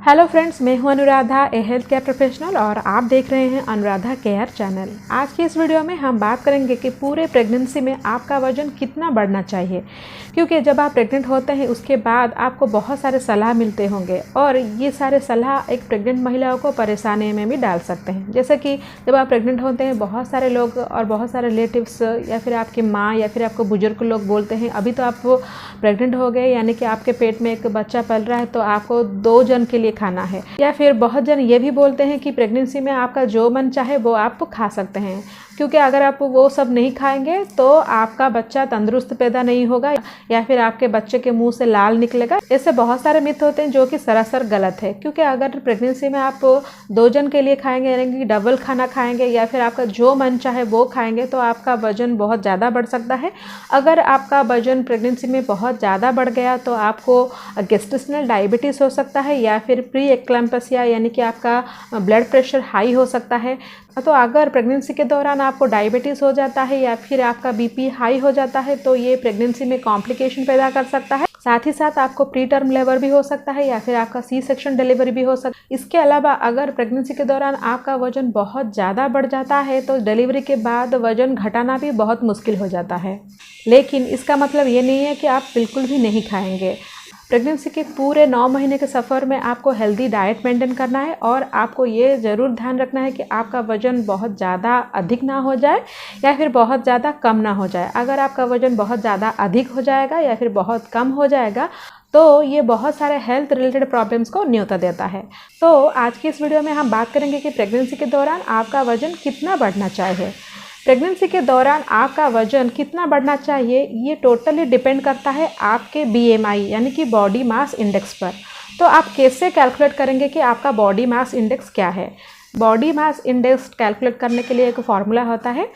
Hello friends, मैं हूं अनुराधा, ए health care professional और आप देख रहे हैं अनुराधा केयर चैनल। आज की इस वीडियो में हम बात करेंगे कि पूरे प्रेगनेंसी में आपका वजन कितना बढ़ना चाहिए, क्योंकि जब आप प्रेग्नेंट होते हैं उसके बाद आपको बहुत सारे सलाह मिलते होंगे और ये सारे सलाह एक प्रेग्नेंट महिलाओं को परेशानी में भी डाल सकते हैं। जैसे कि जब आप प्रेग्नेंट होते हैं बहुत सारे लोग और बहुत सारे रिलेटिव्स या फिर आपकी माँ या फिर आपको बुजुर्ग लोग बोलते हैं अभी तो आप प्रेग्नेंट हो गए, यानी कि आपके पेट में एक बच्चा पल रहा है तो आपको 2 जन के लिए खाना है। या फिर बहुत जन ये भी बोलते हैं कि प्रेगनेंसी में आपका जो मन चाहे वो आप खा सकते हैं, क्योंकि अगर आप वो सब नहीं खाएंगे तो आपका बच्चा तंदुरुस्त पैदा नहीं होगा या फिर आपके बच्चे के मुंह से लाल निकलेगा। ऐसे बहुत सारे मिथ होते हैं जो कि सरासर गलत है, क्योंकि अगर प्रेगनेंसी में आप 2 जन के लिए खाएंगे यानी कि डबल खाना खाएंगे या फिर आपका जो मन चाहे वो खाएंगे तो आपका वजन बहुत ज़्यादा बढ़ सकता है। अगर आपका वजन प्रेगनेंसी में बहुत ज़्यादा बढ़ गया तो आपको गेस्टेशनल डायबिटीज़ हो सकता है या फिर प्री एक्लैम्पसिया यानी कि आपका ब्लड प्रेशर हाई हो सकता है। तो अगर प्रेगनेंसी के दौरान आपको डायबिटीज़ हो जाता है या फिर आपका बीपी हाई हो जाता है तो ये प्रेगनेंसी में कॉम्प्लिकेशन पैदा कर सकता है। साथ ही साथ आपको प्री टर्म लेबर भी हो सकता है या फिर आपका सी सेक्शन डिलीवरी भी हो सकता है। इसके अलावा अगर प्रेगनेंसी के दौरान आपका वजन बहुत ज़्यादा बढ़ जाता है तो डिलीवरी के बाद वजन घटाना भी बहुत मुश्किल हो जाता है। लेकिन इसका मतलब ये नहीं है कि आप बिल्कुल भी नहीं खाएंगे। प्रेगनेंसी के पूरे 9 महीने के सफ़र में आपको हेल्दी डाइट मेंटेन करना है और आपको ये ज़रूर ध्यान रखना है कि आपका वज़न बहुत ज़्यादा अधिक ना हो जाए या फिर बहुत ज़्यादा कम ना हो जाए। अगर आपका वज़न बहुत ज़्यादा अधिक हो जाएगा या फिर बहुत कम हो जाएगा तो ये बहुत सारे हेल्थ रिलेटेड प्रॉब्लम्स को न्योता देता है। तो आज की इस वीडियो में हम बात करेंगे कि प्रेगनेंसी के दौरान आपका वज़न कितना बढ़ना चाहिए। प्रेगनेंसी के दौरान आपका वजन कितना बढ़ना चाहिए ये टोटली डिपेंड करता है आपके BMI यानी कि बॉडी मास इंडेक्स पर। तो आप कैसे कैलकुलेट करेंगे कि आपका बॉडी मास इंडेक्स क्या है। बॉडी मास इंडेक्स कैलकुलेट करने के लिए एक फॉर्मूला होता है,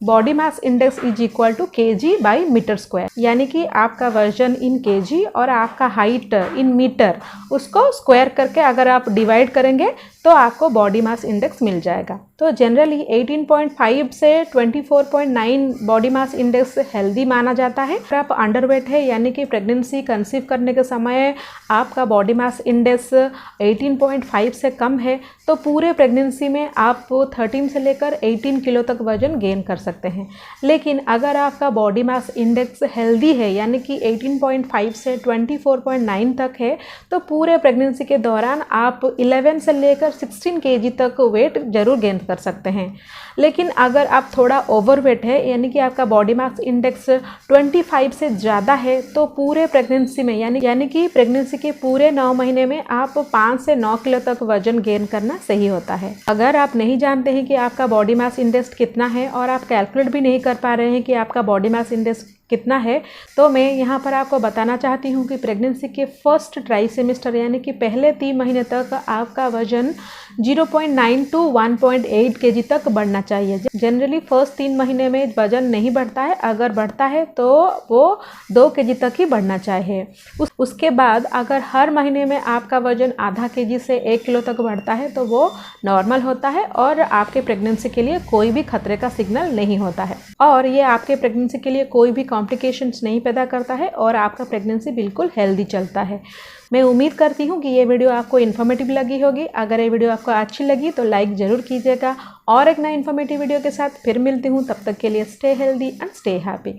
body mass index is equal to kg/m², यानी कि आपका वजन इन kg और आपका हाइट इन मीटर, उसको स्क्वायर करके अगर आप डिवाइड करेंगे तो आपको बॉडी मास इंडेक्स मिल जाएगा। तो जनरली 18.5 से 24.9 बॉडी मास इंडेक्स हेल्दी माना जाता है। अगर आप अंडरवेट है यानी कि प्रेगनेंसी कंसीव करने के समय आपका बॉडी मास इंडेक्स 18.5 से कम है तो पूरे प्रेगनेंसी में आप 13 से लेकर 18 किलो तक वजन गेन कर सकते हैं। लेकिन अगर आपका बॉडी मास इंडेक्स हेल्दी है यानी कि 18.5 से 24.9 तक है तो पूरे प्रेगनेंसी के दौरान आप 11 से लेकर 16 kg तक वेट जरूर गेन कर सकते हैं। लेकिन अगर आप थोड़ा ओवरवेट है यानी कि आपका बॉडी मास इंडेक्स 25 से ज़्यादा है तो पूरे प्रेगनेंसी में यानी कि प्रेगनेंसी के पूरे 9 महीने में आप 5 से 9 किलो तक वजन गेन करना सही होता है। अगर आप नहीं जानते हैं कि आपका बॉडी मास इंडेक्स कितना है और आप कैलकुलेट भी नहीं कर पा रहे हैं कि आपका बॉडी मास इंडेक्स कितना है तो मैं यहाँ पर आपको बताना चाहती हूँ कि प्रेगनेंसी के फर्स्ट ट्राइसेमेस्टर यानी कि पहले 3 महीने तक आपका वजन 0.9 to 1.8 kg तक बढ़ना चाहिए। जनरली फर्स्ट 3 महीने में वजन नहीं बढ़ता है, अगर बढ़ता है तो वो 2 kg तक ही बढ़ना चाहिए। उसके बाद अगर हर महीने में आपका वजन आधा kg से 1 किलो तक बढ़ता है तो वो नॉर्मल होता है और आपके प्रेगनेंसी के लिए कोई भी खतरे का सिग्नल नहीं होता है और ये आपके प्रेगनेंसी के लिए कोई भी कॉम्प्लिकेशंस नहीं पैदा करता है और आपका प्रेगनेंसी बिल्कुल हेल्दी चलता है। मैं उम्मीद करती हूँ कि ये वीडियो आपको इन्फॉर्मेटिव लगी होगी। अगर ये वीडियो आपको अच्छी लगी तो लाइक ज़रूर कीजिएगा और एक नई इन्फॉर्मेटिव वीडियो के साथ फिर मिलती हूँ। तब तक के लिए stay healthy and stay happy.